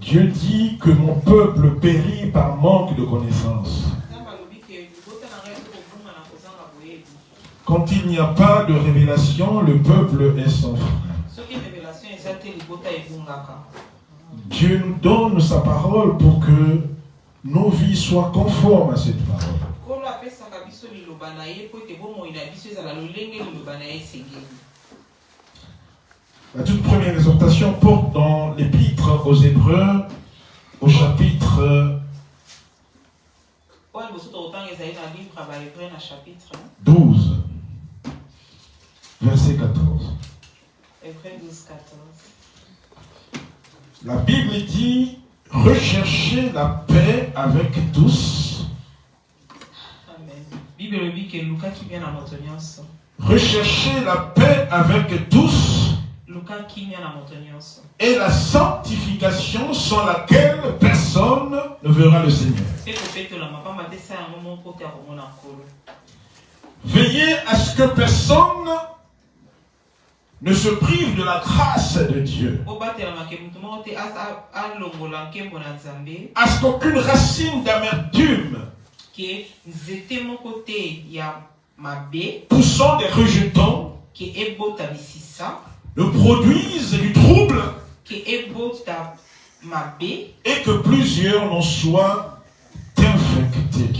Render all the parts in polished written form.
Dieu dit que mon peuple périt par manque de connaissance. Quand il n'y a pas de révélation, le peuple est sans frein. Dieu nous donne sa parole pour que nos vies soient conformes à cette parole. La toute première exhortation porte dans l'épître aux Hébreux, au chapitre 12, verset 14. La Bible dit, recherchez la paix avec tous. Recherchez la paix avec tous. Et la sanctification sans laquelle personne ne verra le Seigneur. Veillez à ce que personne ne se prive de la grâce de Dieu. À ce qu'aucune racine d'amertume poussant des rejetons ne produise du trouble et que plusieurs n'en soient infectés.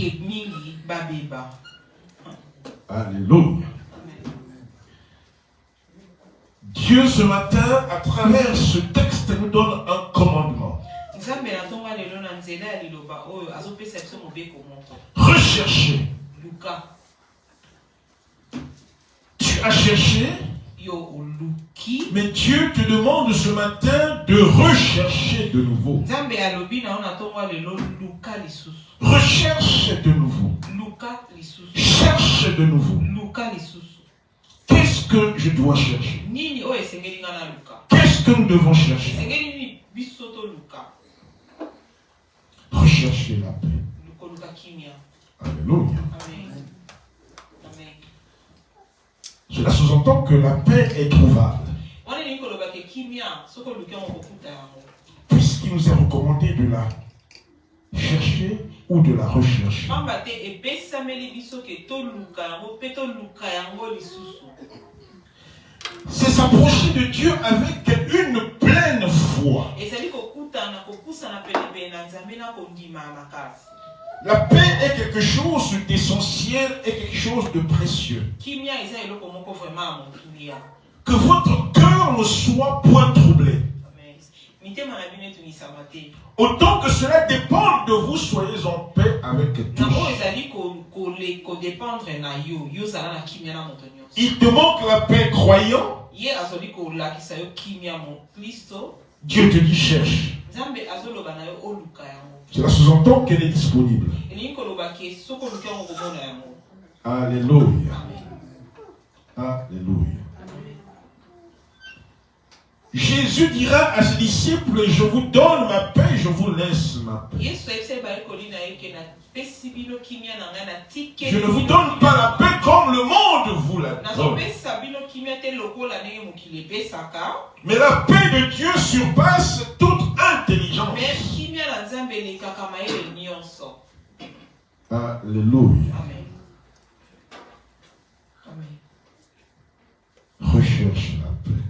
Alléluia. Dieu ce matin, à travers ce texte, nous donne un commandement. Recherchez. Tu as cherché, mais Dieu te demande ce matin de rechercher de nouveau. Recherche de nouveau. Cherche de nouveau. Qu'est-ce que je dois chercher? Qu'est-ce que nous devons chercher? Rechercher la paix. Alléluia. Cela sous-entend que la paix est trouvable. Puisqu'il nous est recommandé de la chercher ou de la rechercher. C'est s'approcher de Dieu avec une pleine foi. La paix est quelque chose d'essentiel et quelque chose de précieux. Que votre cœur ne soit point troublé. Autant que cela dépend de vous, soyez en paix avec tous. Il te manque la paix croyant. Dieu te dit cherche. Cela sous-entend qu'elle est disponible. Alléluia. Alléluia. Jésus dira à ses disciples, je vous donne ma paix, je vous laisse ma paix. Je ne vous donne pas la paix comme le monde vous la donne. Mais la paix de Dieu surpasse toute intelligence. Alléluia. Recherche la paix.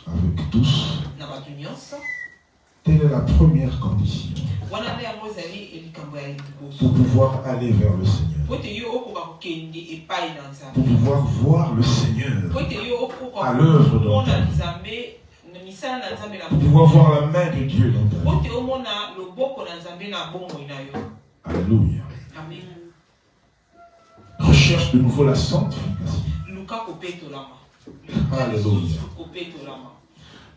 Avec tous. Telle est la première condition pour pouvoir aller vers le Seigneur. Pour pouvoir voir le Seigneur à l'œuvre dans ta vie. Pour pouvoir voir la main de Dieu dans ta vie. Alléluia. Recherche de nouveau la sanctification. Alléluia.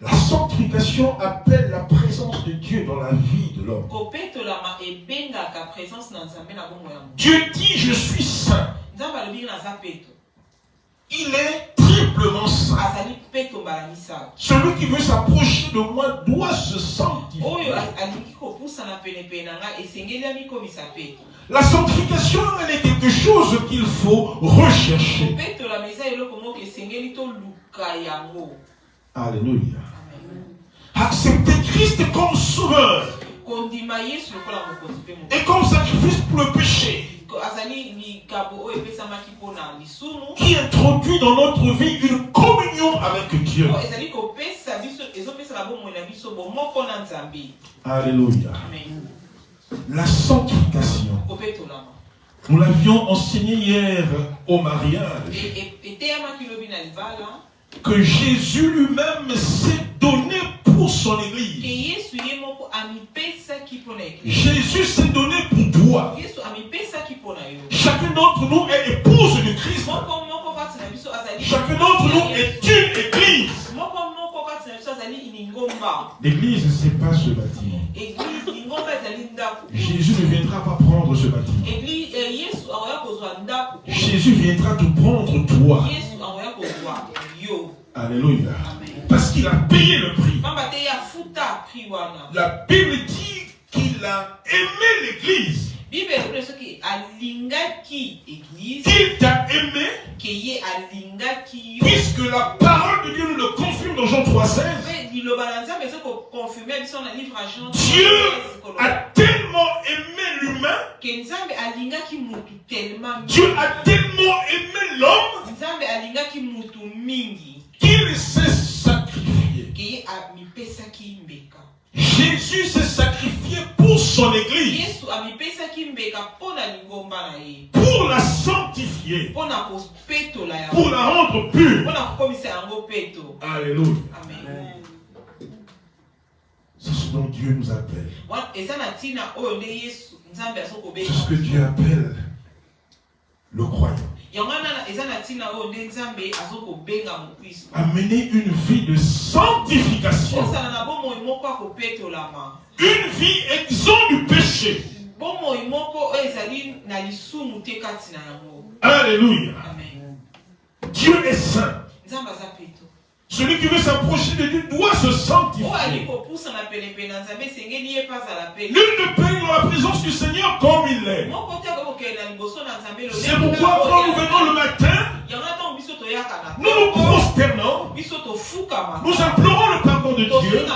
La sanctification appelle la présence de Dieu dans la vie de l'homme. Dieu dit je suis saint. Il est triplement saint. Celui qui veut s'approcher de moi doit se sanctifier. La sanctification, elle est quelque chose qu'il faut rechercher. Alléluia. accepter Christ comme sauveur et comme sacrifice pour le péché, qui introduit dans notre vie une communion avec Dieu. Alléluia. La sanctification. Nous l'avions enseigné hier au mariage. Que Jésus lui-même s'est donné pour son église. Jésus s'est donné pour toi. Chacun d'entre nous est épouse de Christ. Chacun d'entre nous est une église. L'église, ce n'est pas ce bâtiment. Jésus ne viendra pas prendre ce bâtiment. Jésus viendra te prendre toi. Alléluia. Parce qu'il a payé le prix. La Bible dit qu'il a aimé l'église. Il t'a aimé. Puisque la parole de Dieu nous le confirme dans Jean 3,16. Dieu a tellement aimé l'humain. Dieu a tellement aimé l'homme qu'il s'est sacrifié. Jésus s'est sacrifié pour son église. Pour la sanctifier. Pour la rendre pure. Alléluia. Amen. C'est ce dont Dieu nous appelle. C'est ce que Dieu appelle le croyant. Amener une vie de sanctification. Une vie exempte du péché. Alléluia. Amen. Dieu est saint. Celui qui veut s'approcher de Dieu doit se sanctifier. Nul ne peut dans la présence du Seigneur comme il l'est. C'est pourquoi quand nous venons le matin, nous nous prosternons, nous implorons le pardon de Dieu,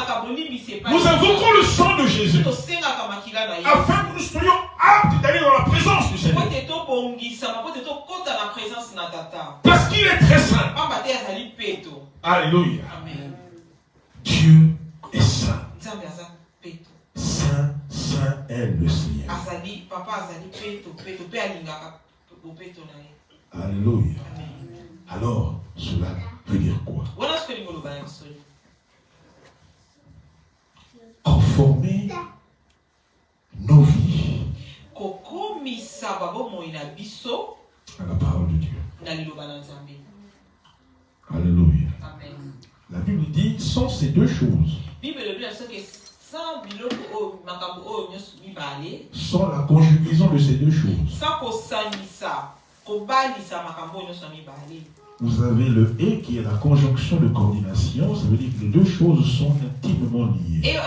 nous invoquons le sang de Jésus, afin que nous soyons aptes d'aller dans la présence du Seigneur. Parce qu'il est très saint. Alléluia. Amen. Dieu est saint. Saint, saint est le Seigneur. Alléluia. Alors, cela veut dire quoi? Conformer nos vies à la parole de Dieu. Alléluia. Amen. La Bible dit, sans ces deux choses, sans la conjugaison de ces deux choses, vous avez le et qui est la conjonction de coordination, ça veut dire que les deux choses sont intimement liées.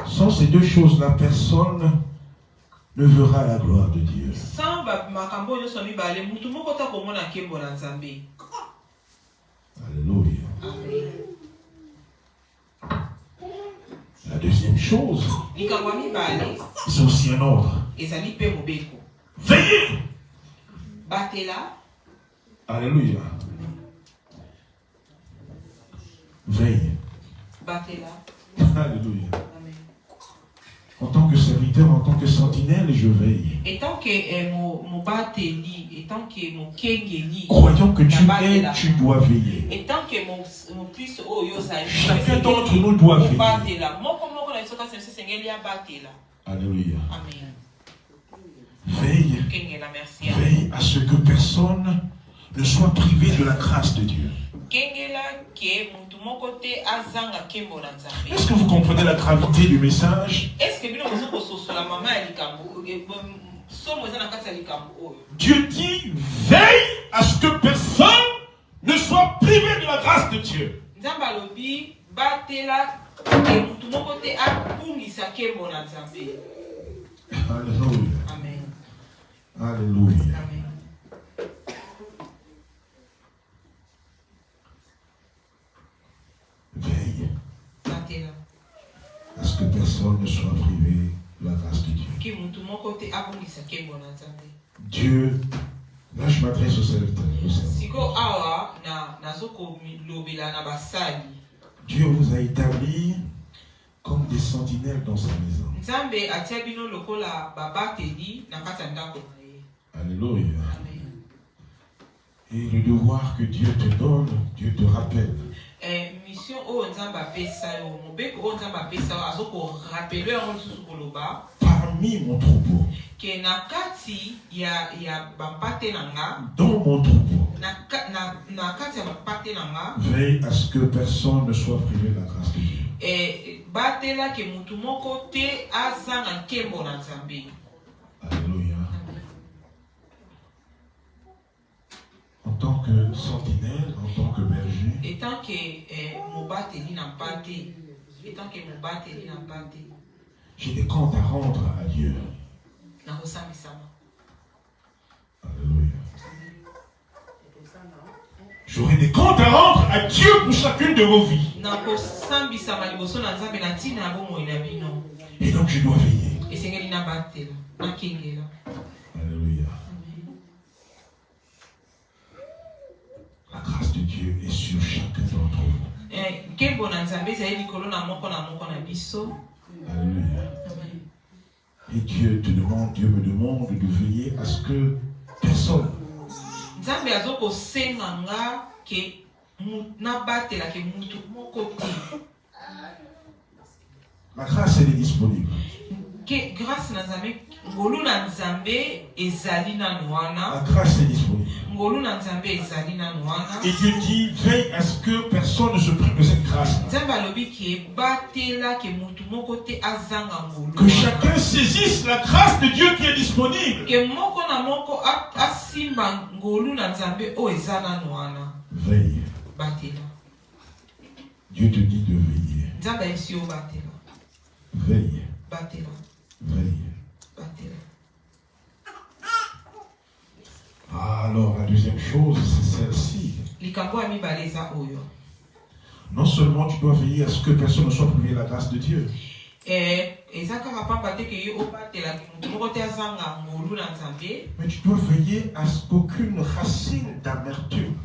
Sans ces deux choses, la personne ne verra la gloire de Dieu. Alléluia. La deuxième chose, c'est aussi un ordre. Veillez. Alléluia. Veille. Alléluia. En tant que serviteur, en tant que sentinelle, je veille. Croyant que tu es, tu dois veiller. Chacun d'entre nous doit veiller. Alléluia. Veille. Veille à ce que personne ne soit privé de la grâce de Dieu. Est-ce que vous comprenez la gravité du message? Dieu dit, veille à ce que personne ne soit privé de la grâce de Dieu. Alléluia. Amen. Alléluia. Amen. à ce que personne ne soit privé de la grâce de Dieu. Dieu, là je m'adresse au serviteur. Dieu vous a établi comme des sentinelles dans sa maison. Alléluia. Et le devoir que Dieu te donne, Dieu te rappelle. Parmi mon troupeau. Dans mon troupeau. Veille à ce que personne ne soit privé de la grâce de Dieu. Alléluia. En tant que sentinelle, en tant que berger, j'ai des comptes à rendre à Dieu. Alléluia. J'aurai des comptes à rendre à Dieu pour chacune de vos vies. Et donc je dois veiller. Alléluia. La grâce de Dieu est sur chacun d'entre vous. Alléluia. Et Dieu te demande, Dieu me demande de veiller à ce que personne la grâce elle est disponible. La grâce est disponible. Et Dieu dit, veille à ce que personne ne se prive de cette grâce. Que chacun saisisse la grâce de Dieu qui est disponible. Veille. Dieu te dit de veiller. Veille. Veille. Alors, la deuxième chose, c'est celle-ci. Non seulement tu dois veiller à ce que personne ne soit privé de la grâce de Dieu. Mais tu dois veiller à ce qu'aucune racine d'amertume,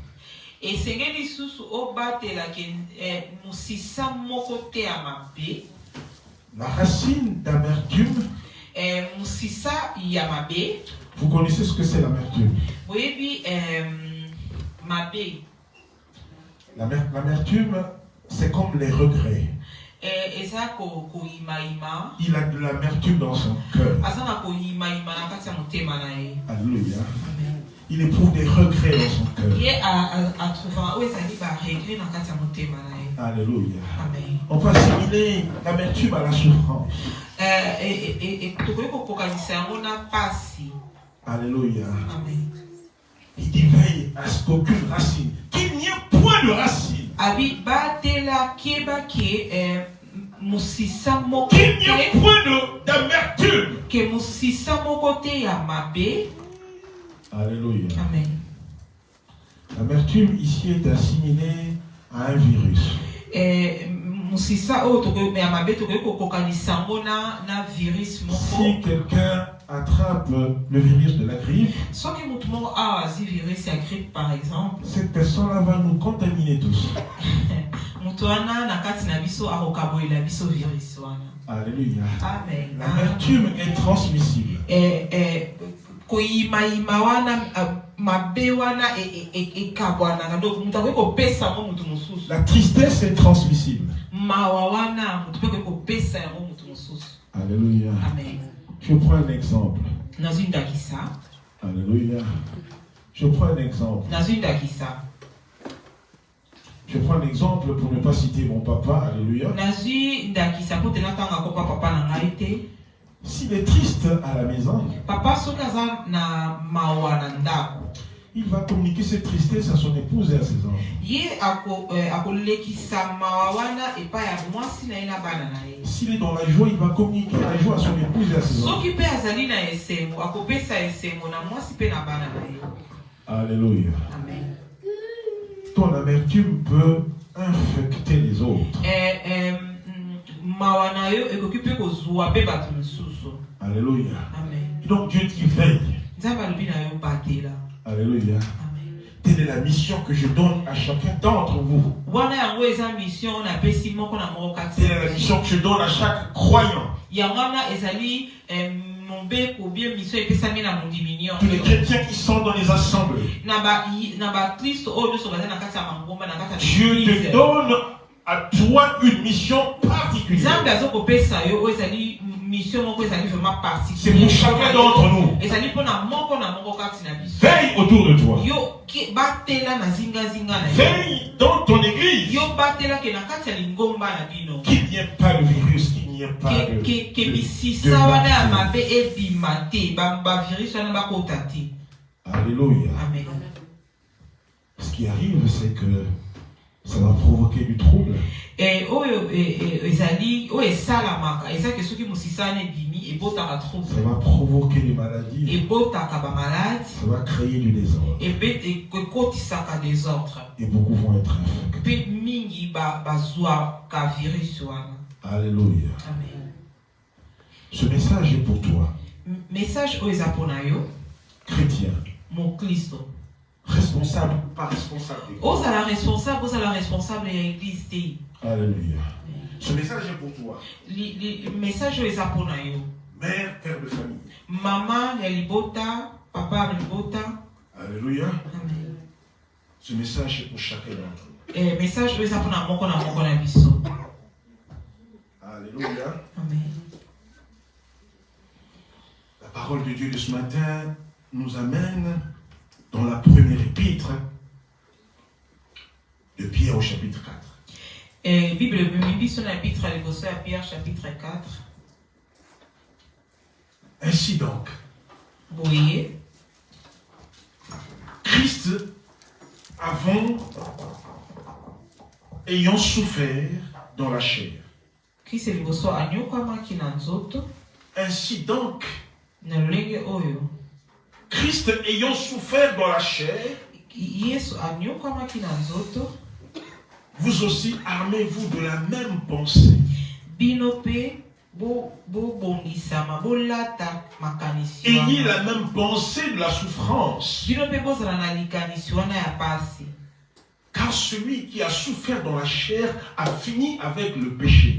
la racine d'amertume, vous connaissez ce que c'est l'amertume? L'amertume, c'est comme les regrets. Il a de l'amertume dans son cœur. Alléluia. Il éprouve des regrets dans son cœur. Alléluia. On peut assimiler l'amertume à la souffrance. Alléluia. Il dit veille à ce qu'aucune racine, qu'il n'y ait point de racine, qu'il n'y ait point d'amertume. Alléluia. Amen. L'amertume ici est assimilée à un virus. Si quelqu'un attrape le virus de la grippe, par exemple, cette personne-là va nous contaminer tous. Alléluia. Amen. L'amertume est transmissible. La tristesse est transmissible. Alléluia. Amen. Je prends un exemple. Alléluia. Je prends un exemple. Je prends un exemple pour ne pas citer mon papa. Alléluia. S'il est triste à la maison, il va communiquer cette tristesse à son épouse et à ses enfants. S'il est dans la joie, il va communiquer la joie à son épouse et à ses enfants. Alléluia. Amen. Ton amertume peut infecter les autres. Alléluia. Amen. Donc Dieu qui veille. Alléluia. Telle est la mission que je donne à chacun d'entre vous. Telle est la mission que je donne à chaque croyant. Tous les chrétiens qui sont dans les assemblées. Dieu te donne à toi une mission particulière. C'est pour chacun d'entre nous. Veille autour de toi. Veille dans ton église. Qu'il n'y ait pas de virus, qu'il n'y ait pas de Alléluia. Ce qui arrive, c'est que ça va provoquer du trouble. Ça va provoquer des maladies. Ça va créer du désordre. Et beaucoup vont être infectés. Alléluia. Ce message est pour toi. Chrétien. Responsable ou pas responsable. Alléluia. Ce message est pour toi. Mère, père de famille. Maman, libota, papa, libota. Alléluia. Amen. Ce message est pour chacun d'entre nous. Alléluia. Amen. La parole de Dieu de ce matin nous amène dans la première épître de Pierre au chapitre 4. Bible Pierre chapitre 4. Ainsi donc, oui. Christ, ayant souffert dans la chair. Ainsi donc, Christ ayant souffert dans la chair, vous aussi armez-vous de la même pensée. Ayez la même pensée de la souffrance. Car celui qui a souffert dans la chair a fini avec le péché.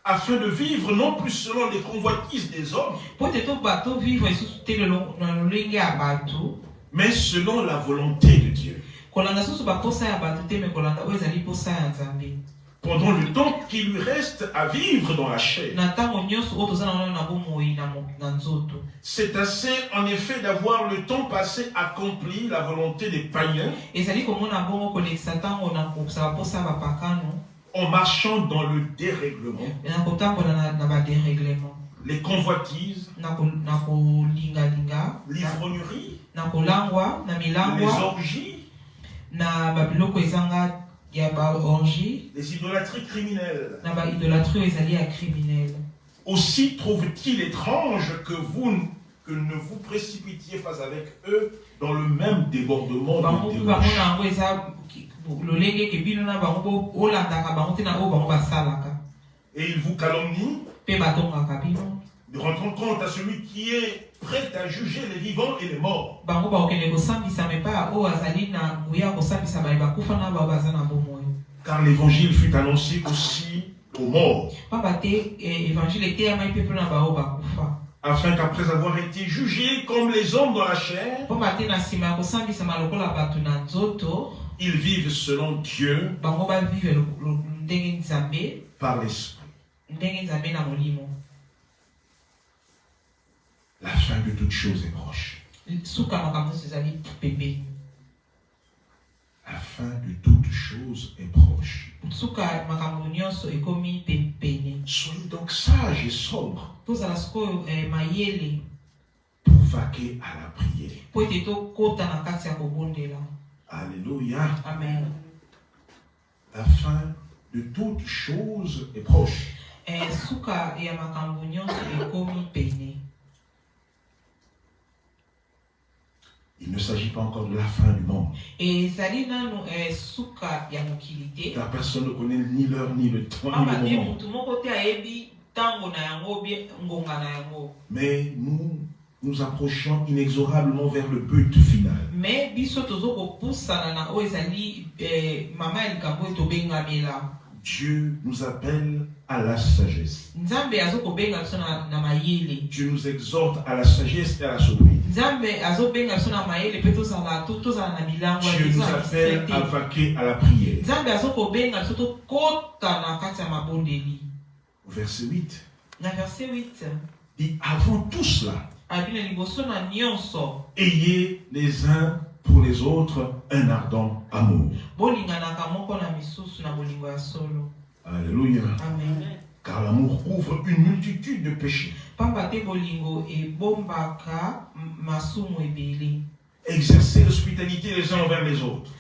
Afin de vivre non plus selon les convoitises des hommes, mais selon la volonté de Dieu. Pendant le temps qu'il lui reste à vivre dans la chair. C'est assez en effet d'avoir le temps passé accompli la volonté des païens, en marchant dans le dérèglement, les convoitises, l'ivrognerie, les orgies, les idolâtries criminelles. Aussi trouve-t-il étrange que ne vous précipitiez pas avec eux dans le même débordement de débauche. Et il vous calomnie, de rendre compte à celui qui est prêt à juger les vivants et les morts. Car l'évangile fut annoncé aussi aux morts, afin qu'après avoir été jugés comme les hommes dans la chair, ils vivent selon Dieu par l'esprit. La fin de toute chose est proche. La fin de toute chose est proche. Soyez donc sages et sobres pour vaquer à la prière. Alléluia. Amen. La fin de toute chose est proche. Il ne s'agit pas encore de la fin du monde. Car personne ne connaît ni l'heure, ni le temps, ni le moment. Mais nous approchons inexorablement vers le but final. Dieu nous appelle à la sagesse. Dieu nous exhorte à la sagesse et à la sobriété. Dieu nous appelle à vaquer à la prière. Verset 8. dit avant tout cela, ayez les uns pour les autres un ardent amour. Alléluia. Amen. Car l'amour couvre une multitude de péchés. Exercez l'hospitalité les uns envers les autres,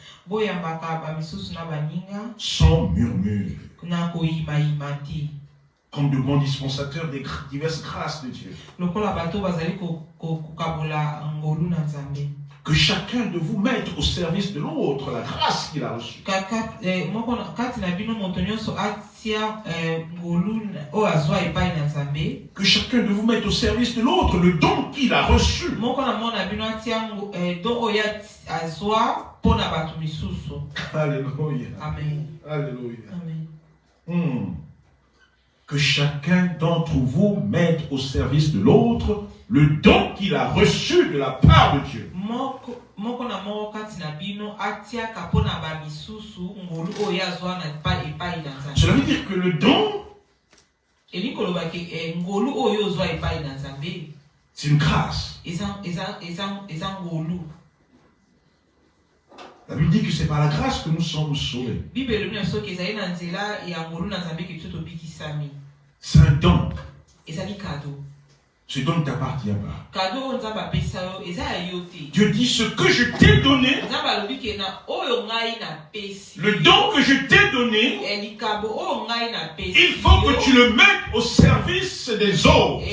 sans murmure, comme de bons dispensateurs des diverses grâces de Dieu. Que chacun de vous mette au service de l'autre la grâce qu'il a reçue. Que chacun de vous mette au service de l'autre le don qu'il a reçu. Alléluia. Amen. Alléluia. Amen. Que chacun d'entre vous mette au service de l'autre le don qu'il a reçu de la part de Dieu. Cela veut dire que le don, c'est une grâce. La Bible dit que c'est par la grâce que nous sommes sauvés. C'est un don. Ce don ne t'appartient pas. Dieu dit ce que je t'ai donné, le don que je t'ai donné, il faut que tu le mettes au service des autres.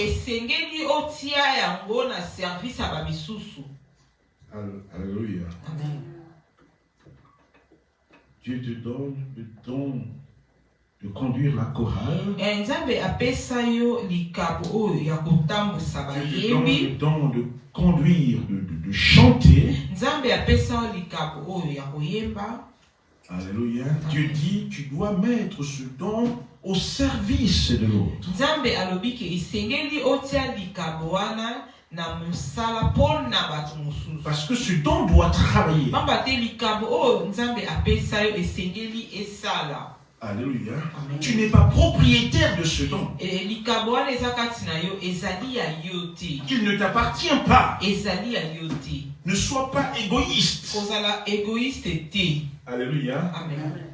Alléluia. Amen. Dieu te donne le don de conduire la chorale. Dieu te donne le don de conduire, de chanter. Alléluia. Dieu dit, tu dois mettre ce don au service de l'autre. Parce que ce don doit travailler. Alléluia. Amen. Tu n'es pas propriétaire de ce don. Il ne t'appartient pas. Ne sois pas égoïste. Alléluia. Amen.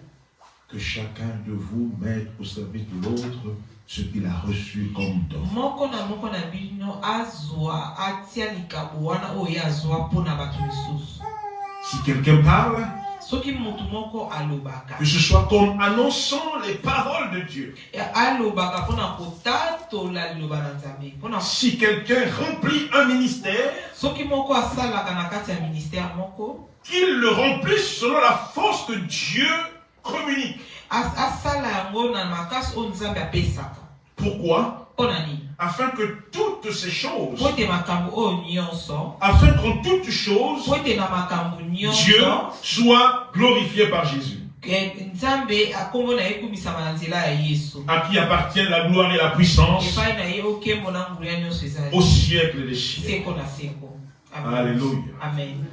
Que chacun de vous mette au service de l'autre ce qu'il a reçu comme don. Si quelqu'un parle, que ce soit comme annonçant les paroles de Dieu. Si quelqu'un remplit un ministère, qu'il le remplisse selon la force que Dieu communique. Pourquoi? Afin que toutes ces choses, afin qu'en toutes choses, Dieu soit glorifié par Jésus. À qui appartient la gloire et la puissance au siècle des siècles. Alléluia. Amen.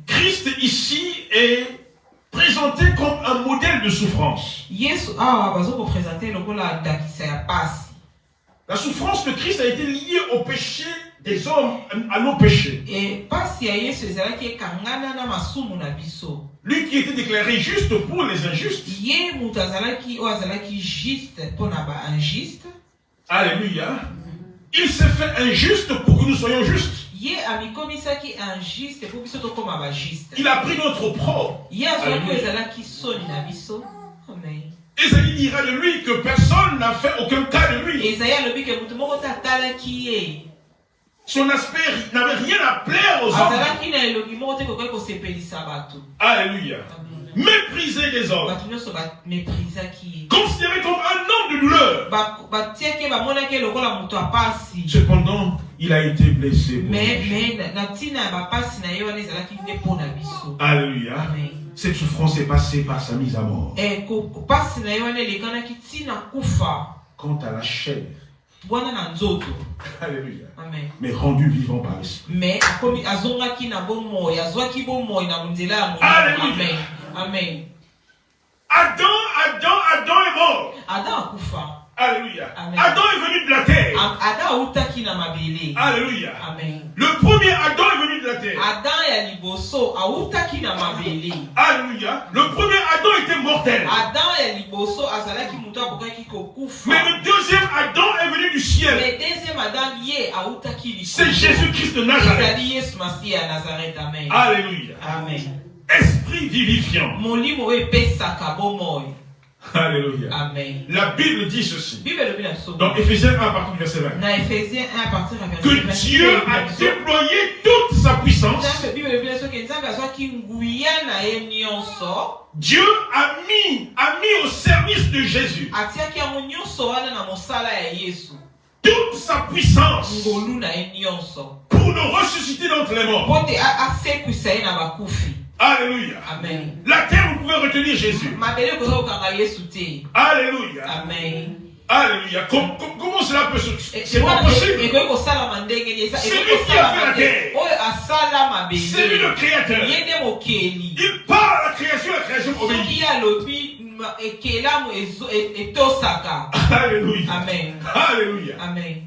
Christ ici est présenté comme un modèle de souffrance. La souffrance de Christ a été liée au péché des hommes, à nos péchés. Lui qui était déclaré juste pour les injustes. Alléluia. Il s'est fait injuste pour que nous soyons justes. Il a pris notre propre. Ésaïe dira de lui que personne n'a fait aucun cas de lui. Son aspect n'avait rien à plaire aux hommes. Alléluia. Mépriser les hommes. Considéré comme un homme de douleur. Cependant, il a été blessé. Alléluia. Cette souffrance est passée par sa mise à mort. Quant à la chair, alléluia. Amen. Mais rendu vivant par l'esprit. Alléluia. Amen. Adam est mort. Alléluia. Amen. Adam est venu de la terre. Alléluia. Amen. Le premier Adam est venu de la terre. Alléluia. Le premier Adam était mortel. Mais le deuxième Adam est venu du ciel. C'est Jésus-Christ de Nazareth. Alléluia. Amen. Esprit vivifiant. Alléluia. Amen. La Bible dit ceci. Dans Éphésiens 1 à partir du verset 20. Que Dieu a déployé toute sa puissance. Dieu a mis au service de Jésus toute sa puissance pour nous ressusciter d'entre les morts. Alléluia. Amen. La terre, vous pouvez retenir Jésus. Alléluia. Amen. Alléluia. Comment cela peut se... C'est pas possible. C'est lui qui a fait la terre. C'est lui le créateur. Il parle à la création obéit. Alléluia. Amen. Alléluia. Amen.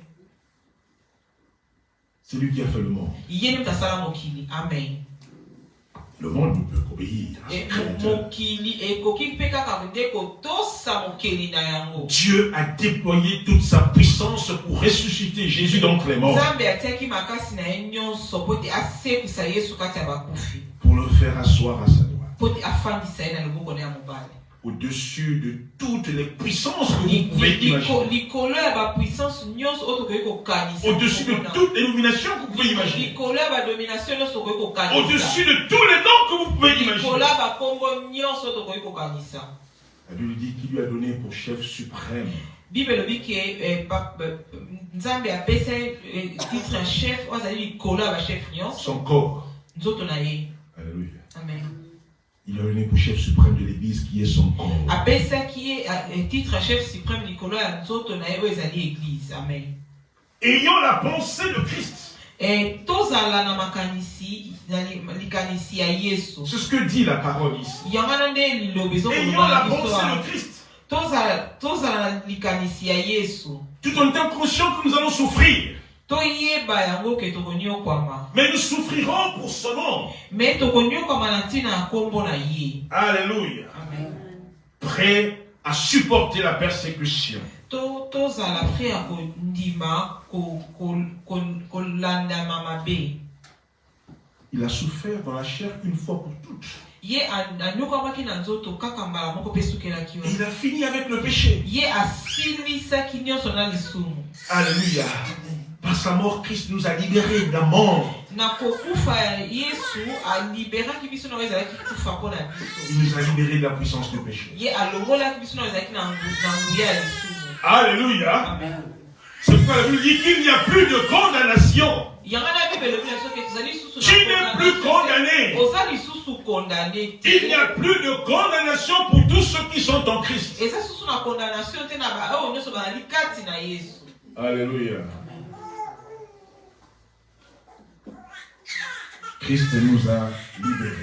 C'est lui qui a fait le monde. Amen. Le monde ne peut qu'obéir à son créateur. Dieu a déployé toute sa puissance pour ressusciter Jésus d'entre les morts. Pour le faire asseoir à sa droite. Au-dessus de toutes les puissances que vous pouvez imaginer. Au-dessus de toute illumination que vous pouvez imaginer. Au-dessus de tous les noms que vous pouvez imaginer. La Bible dit qu'il lui a donné pour chef suprême. Son corps. Alléluia. Amen. Il a donné pour chef suprême de l'église qui est son corps. Ayant la pensée de Christ. C'est ce que dit la parole ici. Ayant la pensée de Christ. Tout en étant conscient que nous allons souffrir. Mais nous souffrirons pour son nom. Alléluia. Amen. Prêt à supporter la persécution. Il a souffert dans la chair une fois pour toutes. Il a fini avec le péché. Alléluia. Par sa mort, Christ nous a libérés de la mort. Il nous a libérés de la puissance du péché. Alléluia. Amen. C'est pourquoi la Bible dit qu'il n'y a plus de condamnation. Tu n'es plus condamné. Il n'y a plus de condamnation pour tous ceux qui sont en Christ. Alléluia. Christ nous a libérés.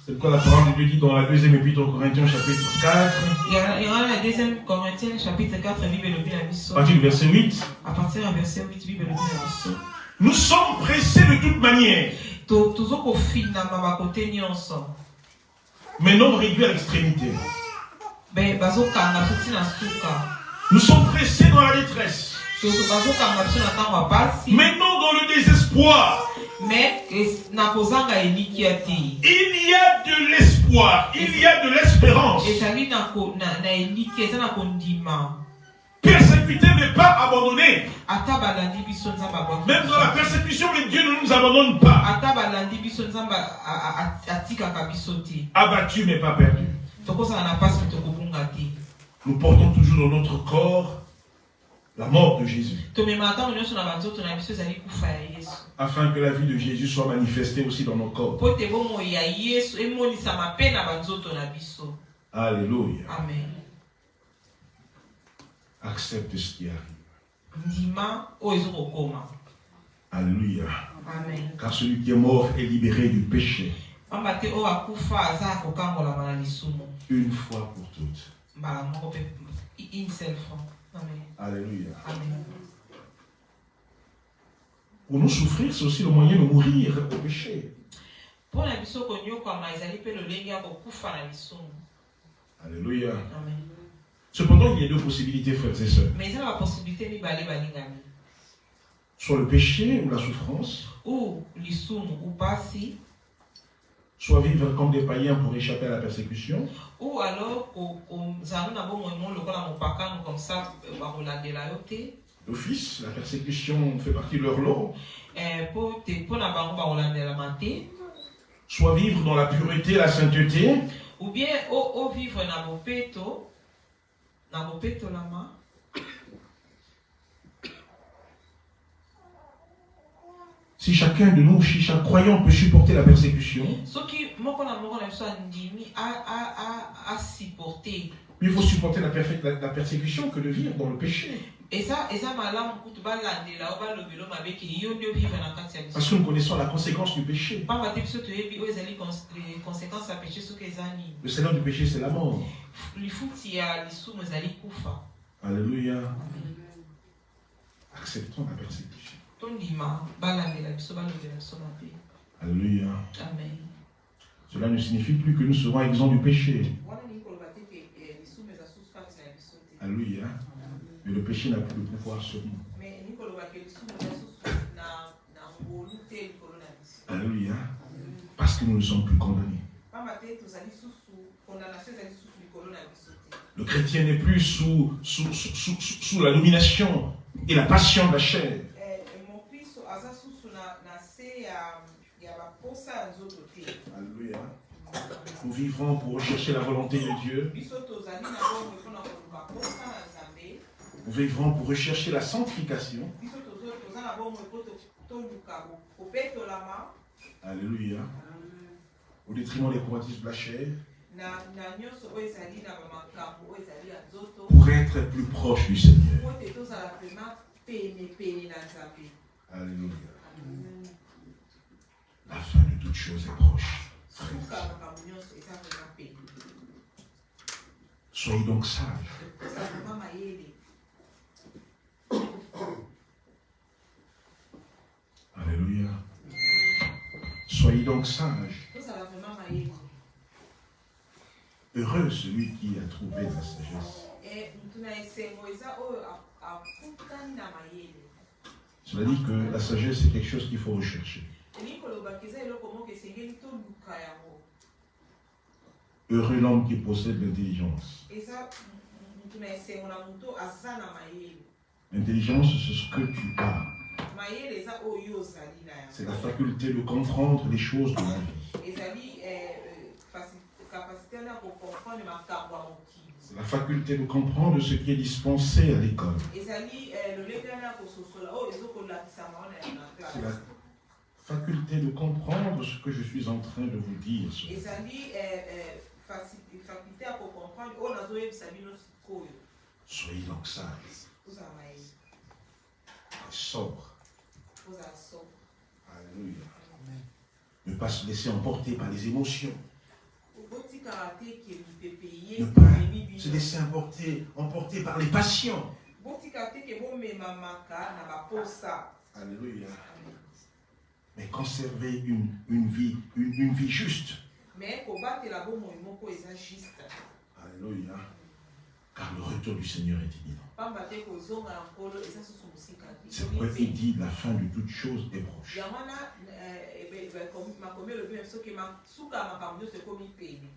C'est pourquoi la parole de Dieu dit dans la deuxième épître aux Corinthiens chapitre 4. À partir du verset 8. Nous sommes pressés de toute manière. Mais non réduits à l'extrémité. Nous sommes pressés dans la détresse. Mais non dans le désespoir. Il y a de l'espoir, il y a de l'espérance. persécuté mais pas abandonné. Même dans la persécution, Dieu ne nous abandonne pas. Abattu mais pas perdu. Nous portons toujours dans notre corps la mort de Jésus. Afin que la vie de Jésus soit manifestée aussi dans nos corps. Alléluia. Amen. Accepte ce qui arrive. Alléluia. Amen. Car celui qui est mort est libéré du péché. Une fois pour toutes. Une seule fois. Amen. Alléluia. Amen. Pour nous souffrir, c'est aussi le moyen de mourir au péché. Alléluia. Amen. Cependant, il y a deux possibilités, frères et sœurs. Soit le péché ou la souffrance. Soit vivre comme des païens pour échapper à la persécution. Ou alors, D'office, la persécution fait partie de leur lot. Soit vivre dans la pureté et la sainteté. Ou bien, vivre dans mon péto la main. Si chacun de nous, si chaque croyant peut supporter la persécution, il faut supporter la persécution que de vivre dans le péché. Parce que nous connaissons la conséquence du péché. Le salaire du péché, c'est la mort. Alléluia. Acceptons la persécution. Alléluia. Amen. Cela ne signifie plus que nous serons exempts du péché. Alléluia. Mais le péché n'a plus de pouvoir sur nous. Alléluia. Parce que nous ne sommes plus condamnés. Le chrétien n'est plus sous la domination et la passion de la chair. Alléluia. Nous vivrons pour rechercher la volonté de Dieu. Nous vivrons pour rechercher la sanctification. Alléluia. Au détriment des convoitises de la chair. Pour être plus proche du Seigneur. Alléluia. La fin de toute chose est proche. Soyez donc sages. Alléluia. Soyez donc sages. Heureux celui qui a trouvé la sagesse. Cela dit que la sagesse est quelque chose qu'il faut rechercher. Heureux l'homme qui possède l'intelligence. L'intelligence, c'est ce que tu as. C'est la faculté de comprendre les choses de la vie. C'est la faculté de comprendre ce qui est dispensé à l'école. C'est la faculté de comprendre ce que je suis en train de vous dire. Soyez donc sages. Sobre. Alléluia. Ne pas se laisser emporter par les émotions. Ne pas se laisser emporter par les passions. Alléluia. Mais conserver une vie juste. Alléluia. Car le retour du Seigneur est imminent. C'est pourquoi il dit la fin de toute chose est proche.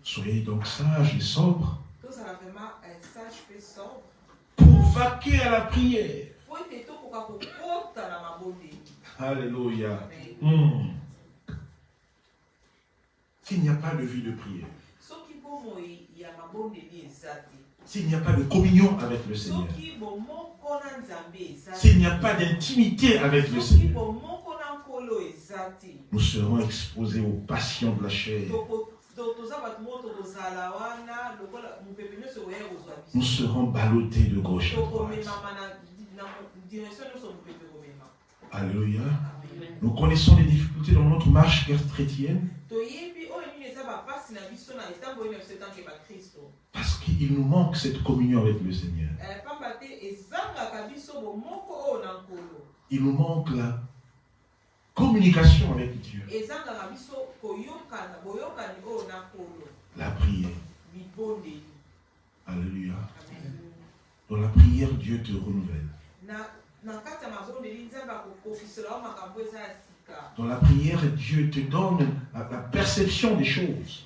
Soyez donc sages et sobres. pour vaquer à la prière. Alléluia. S'il n'y a pas de vie de prière, s'il n'y a pas de communion avec le Seigneur, s'il n'y a pas d'intimité avec le Seigneur, nous serons exposés aux passions de la chair. Nous serons ballottés de gauche à droite. Alléluia. Nous connaissons les difficultés dans notre marche chrétienne parce qu'il nous manque cette communion avec le Seigneur. Il nous manque la communication avec Dieu. La prière. Alléluia. Dans la prière, Dieu te renouvelle. Dans la prière, Dieu te donne la perception des choses.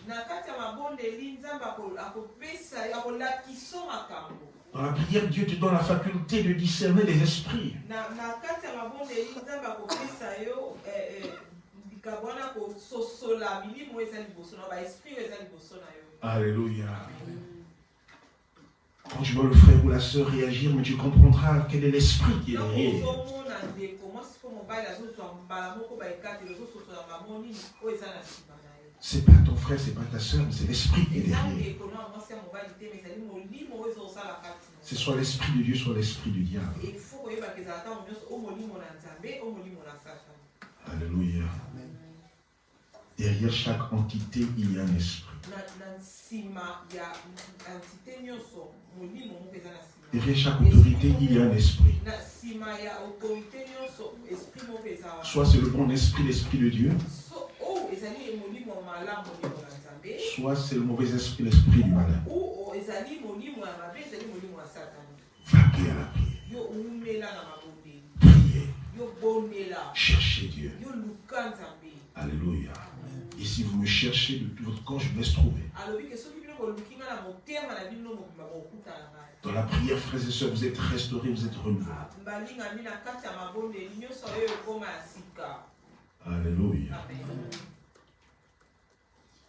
Dans la prière, Dieu te donne la faculté de discerner les esprits. Alléluia. Quand tu vois le frère ou la sœur réagir, mais tu comprendras quel est l'esprit qui est derrière. C'est pas ton frère, c'est pas ta sœur, mais c'est l'esprit qui est derrière. C'est soit l'esprit de Dieu, soit l'esprit du diable. Alléluia. Derrière chaque entité, il y a un esprit. Derrière chaque autorité, il y a un esprit. Soit c'est le bon esprit, l'esprit de Dieu. Soit c'est le mauvais esprit, l'esprit du malin. Vaquer à la prière. Priez. Cherchez Dieu. Alléluia. Et si vous me cherchez de tout votre corps, je vous laisse trouver. Dans la prière, frères et sœurs, vous êtes restaurés, vous êtes renouvelés. Alléluia.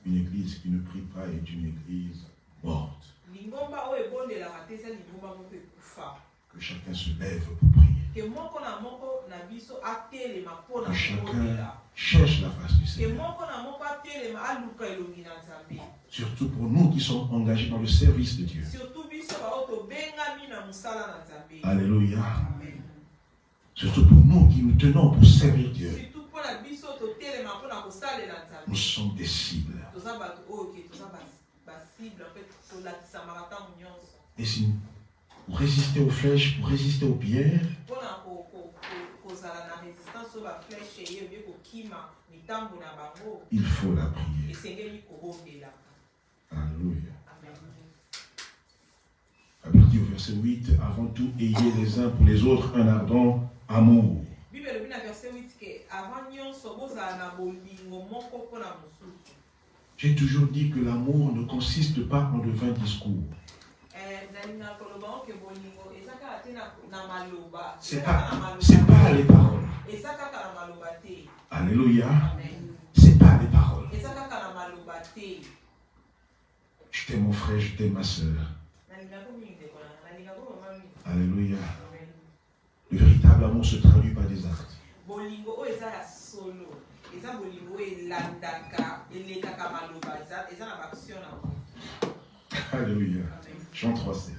Une église qui ne prie pas est une église morte. Que chacun se lève pour prier. Que chacun cherche la face du Seigneur. Surtout pour nous qui sommes engagés dans le service de Dieu. Alléluia. Surtout pour nous qui nous tenons pour servir Dieu. Nous sommes des cibles. Et si pour résister aux flèches, pour résister aux pierres, il faut la prier. Alléluia. La Bible dit au verset 8, avant tout, ayez les uns pour les autres un ardent amour. J'ai toujours dit que l'amour ne consiste pas en de vains discours. C'est pas les paroles. Alléluia. C'est pas les paroles. Je t'aime mon frère, je t'aime ma soeur. Alléluia. Le véritable amour se traduit par des actes. Alléluia. Jean 3,16.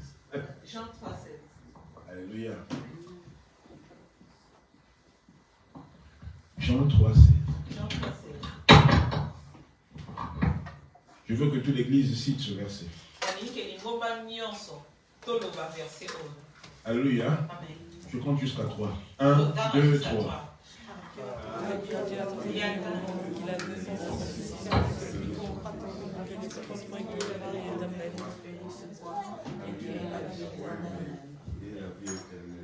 Jean 3,16. Alléluia. Jean 3,16. Jean 3,16. Je veux que toute l'église cite ce verset. Alléluia. Amen. Je compte jusqu'à 3. 1, 2, 3.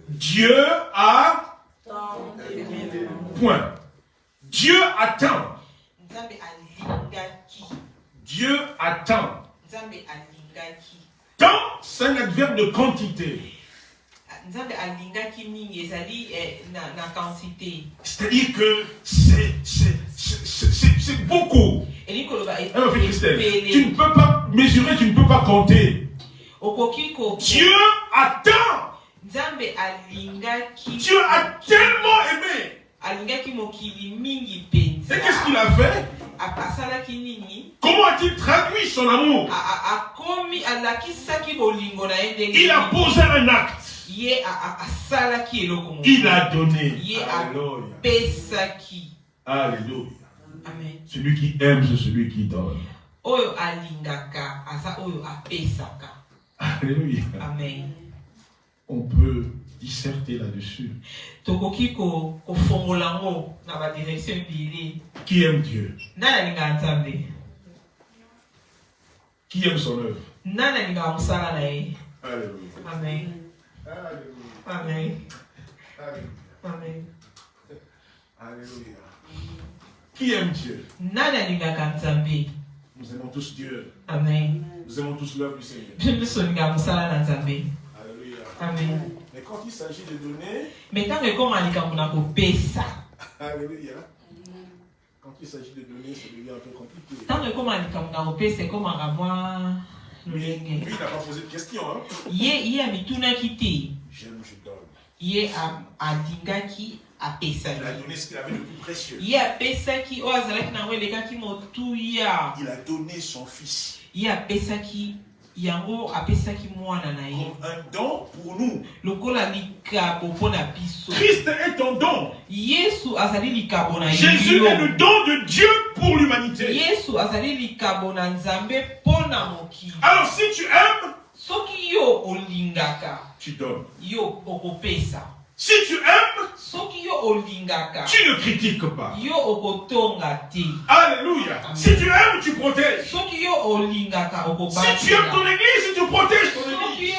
Dieu a point. Dieu attend. Dieu attend. Tant, c'est un adverbe de quantité. C'est-à-dire que c'est beaucoup. Alors, Christelle, tu ne peux pas mesurer, tu ne peux pas compter. Dieu attend. Dieu a tellement aimé. Et qu'est-ce qu'il a fait? Comment a-t-il traduit son amour? Il a posé un acte. Il a donné. Alléluia. Alléluia. Amen. Celui qui aime, c'est celui qui donne. Alléluia. Amen. On peut disserter là-dessus. Qui aime Dieu? Qui aime son œuvre? Amen. Alléluia. Amen. Amen. Amen. Alléluia. Qui aime Dieu? Nous aimons tous Dieu. Amen. Nous aimons tous l'œuvre du Seigneur. Alléluia. Amen. Mais quand il s'agit de donner, alléluia. Quand il s'agit de donner, ça devient un peu compliqué. Lui, il n'a pas posé de question. Hein? J'aime, je donne. Il a donné ce qu'il avait de plus précieux. Il a donné son fils. Comme un don pour nous. Christ est un don. Jésus est le don de Dieu pour l'humanité. Alors si tu aimes, tu donnes. Si tu aimes, tu ne critiques pas. Alléluia. Si tu aimes, tu protèges. Si tu aimes ton église, tu protèges ton église.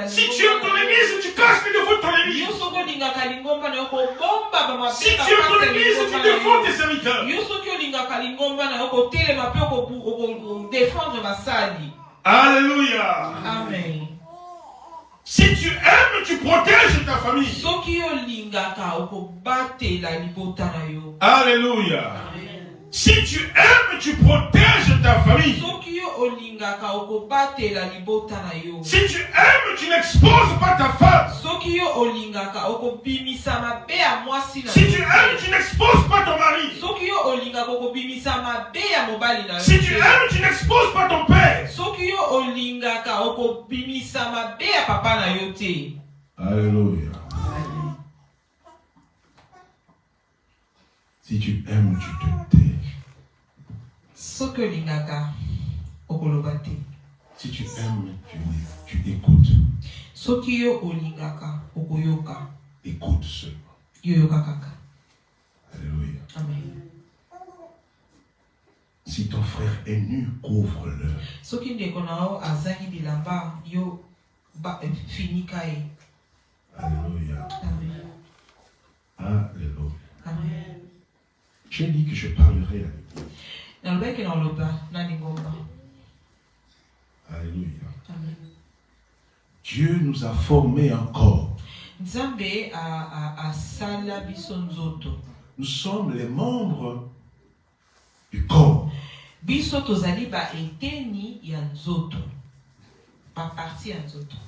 Si tu aimes ton église, tu casses les défauts de ton église. Si tu aimes ton église, tu défends tes serviteurs. Alléluia. Amen. Si tu aimes, tu protèges ta famille. Alléluia. Si tu aimes, tu protèges ta famille. Si tu aimes, tu n'exposes pas ta femme. Si tu aimes, tu n'exposes pas ton mari. Si tu aimes, tu n'exposes pas ton père. Alléluia. Si tu aimes, tu te tais. Si tu aimes, tu écoutes. Écoute seulement. Alléluia. Amen. Si ton frère est nu, couvre-le. Alléluia. Amen. Alléluia. Amen. J'ai dit que je parlerai à l'église. Alléluia. Amen. Dieu nous a formés en corps. Nous sommes les membres du corps.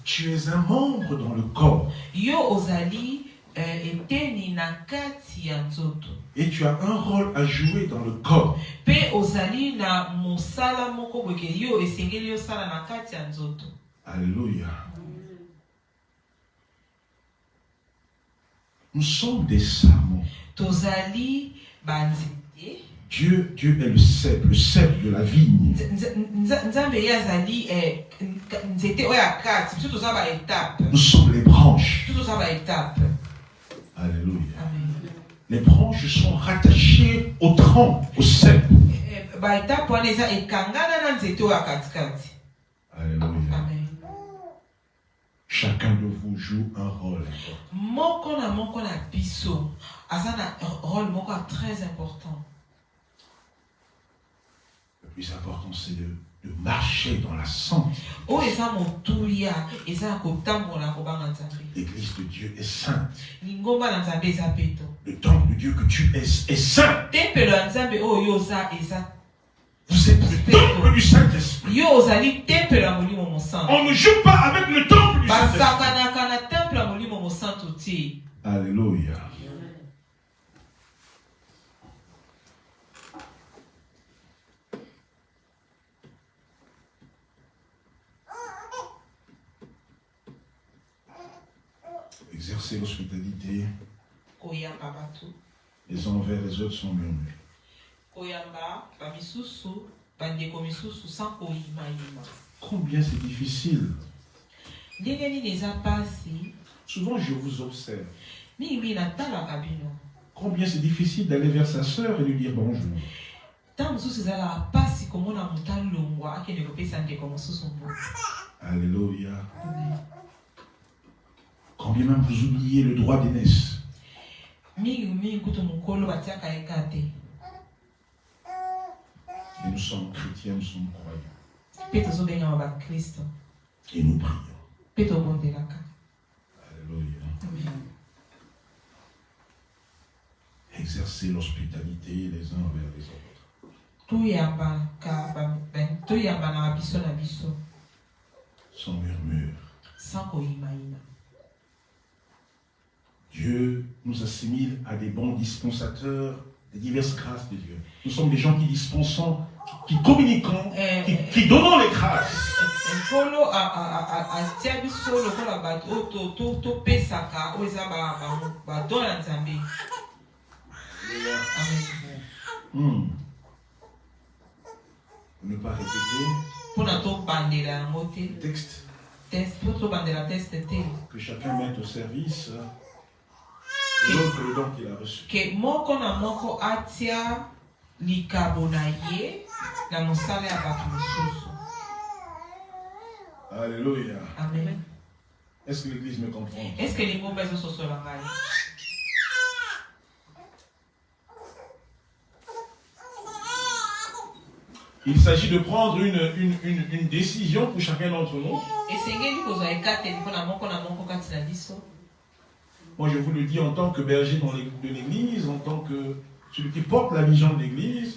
Tu es un membre dans le corps. Et tu as un rôle à jouer dans le corps. Alléluia. Nous sommes des serments. Dieu est le cep de la vigne. Nous sommes les branches. Alléluia. Amen. Les branches sont rattachées au tronc, au cep. Alléluia. Amen. Chacun de vous joue un rôle important. Le plus important, c'est de de marcher dans la santé. L'église de Dieu est sainte. Le temple de Dieu que tu es saint. Vous êtes le temple du Saint-Esprit. On ne joue pas avec le temple du Saint-Esprit. Alléluia. Exercer l'hospitalité les uns envers les autres sans murmure. Combien c'est difficile. Souvent je vous observe. Combien c'est difficile d'aller vers sa sœur et lui dire bonjour. Alléluia. Combien même vous oubliez le droit d'aînesse. Et nous sommes chrétiens, nous sommes croyants. Et nous prions. Alléluia. Exercer l'hospitalité les uns envers les autres. Sans murmure. Dieu nous assimile à des bons dispensateurs des diverses grâces de Dieu. Nous sommes des gens qui dispensons, qui communiquons, qui donnons les grâces. Ne pas répéter le texte. Que chacun mette au service de l'autre le don qu'il a reçu. Alléluia. Amen. Est-ce que l'église me comprend? Est-ce que les bombes sont sur la maille? Il s'agit de prendre une décision pour chacun d'entre nous. Moi, je vous le dis en tant que berger de l'église, en tant que celui qui porte la vision de l'église.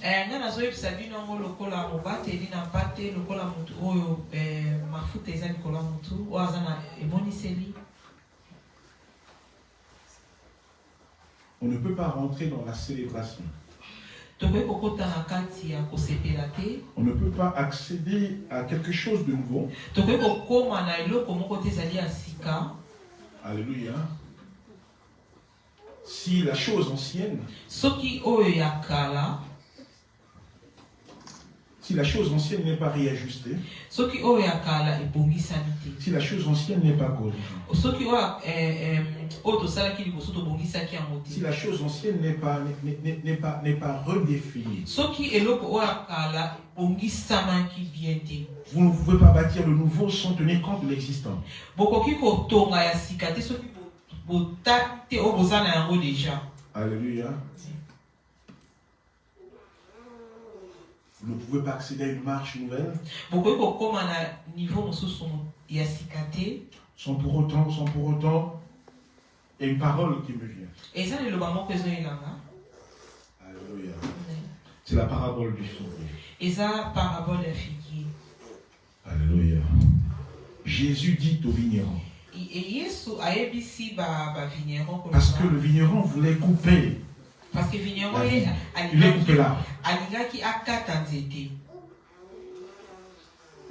On ne peut pas rentrer dans la célébration. On ne peut pas accéder à quelque chose de nouveau. Alléluia. Si la chose ancienne, n'est pas réajustée, si la chose ancienne n'est pas corrigée, si la chose ancienne n'est pas redéfinie, vous ne pouvez pas bâtir le nouveau sans tenir compte de l'existant. Alléluia. Vous ne pouvez pas accéder à une marche nouvelle sans pour autant il y a une parole qui me vient. Alléluia. C'est la parabole du figuier. Alléluia. Jésus dit au vigneron. Parce que le vigneron voulait couper. Parce que le vigneron il voulait couper l'arbre.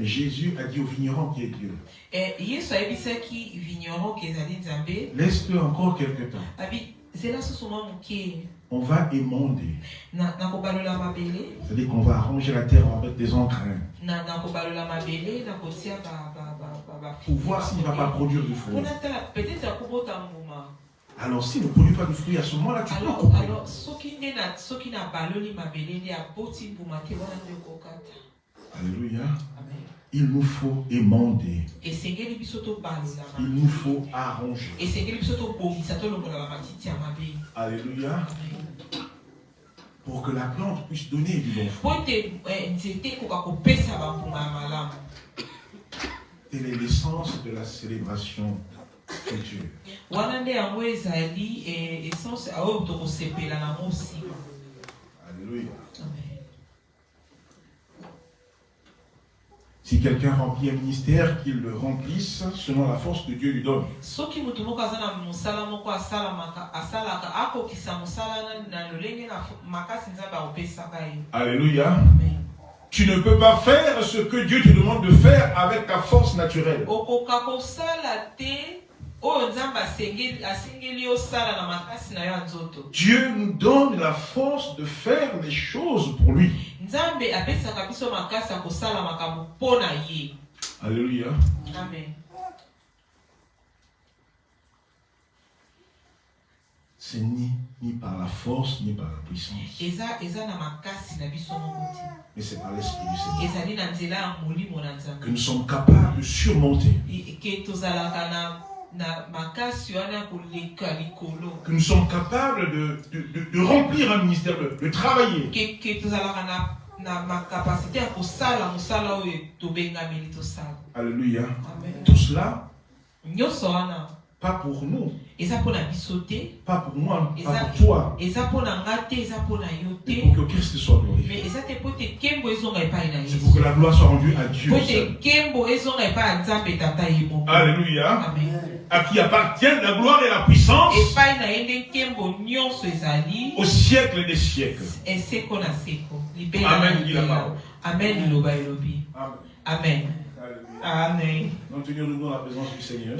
Jésus a dit au vigneron qui est Dieu. Laisse-le encore quelque temps. On va émonder. C'est-à-dire qu'on va arranger la terre, on va mettre des engrains. Pour voir s'il ne va pas produire du fruit. Alors s'il ne produit pas de fruits, à ce moment-là, tu peux couper. Alléluia. Il nous faut émonder. Il nous faut arranger. Alléluia. pour que la plante puisse donner du bon fruit. Telle est l'essence de la célébration de Dieu. Alléluia. Si quelqu'un remplit un ministère, qu'il le remplisse selon la force que Dieu lui donne. Alléluia. Amen. Tu ne peux pas faire ce que Dieu te demande de faire avec ta force naturelle. Dieu nous donne la force de faire les choses pour lui. Alléluia. Amen. C'est ni par la force, ni par la puissance. Mais c'est par l'Esprit du Seigneur que nous sommes capables de surmonter. Que nous sommes capables de remplir un ministère, de travailler. Alléluia. Tout cela, pas pour nous, pas pour moi, pas pour toi, et pour que Christ soit glorifié. C'est pour que la gloire soit rendue à Dieu seul. Alléluia. À qui appartient la gloire et la puissance au siècle des siècles. Amen, dit la parole. Amen. Amen. Amen. Donc, tenons-nous dans la présence du Seigneur.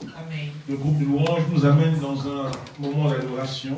Amen. Le groupe de louange nous amène dans un moment d'adoration.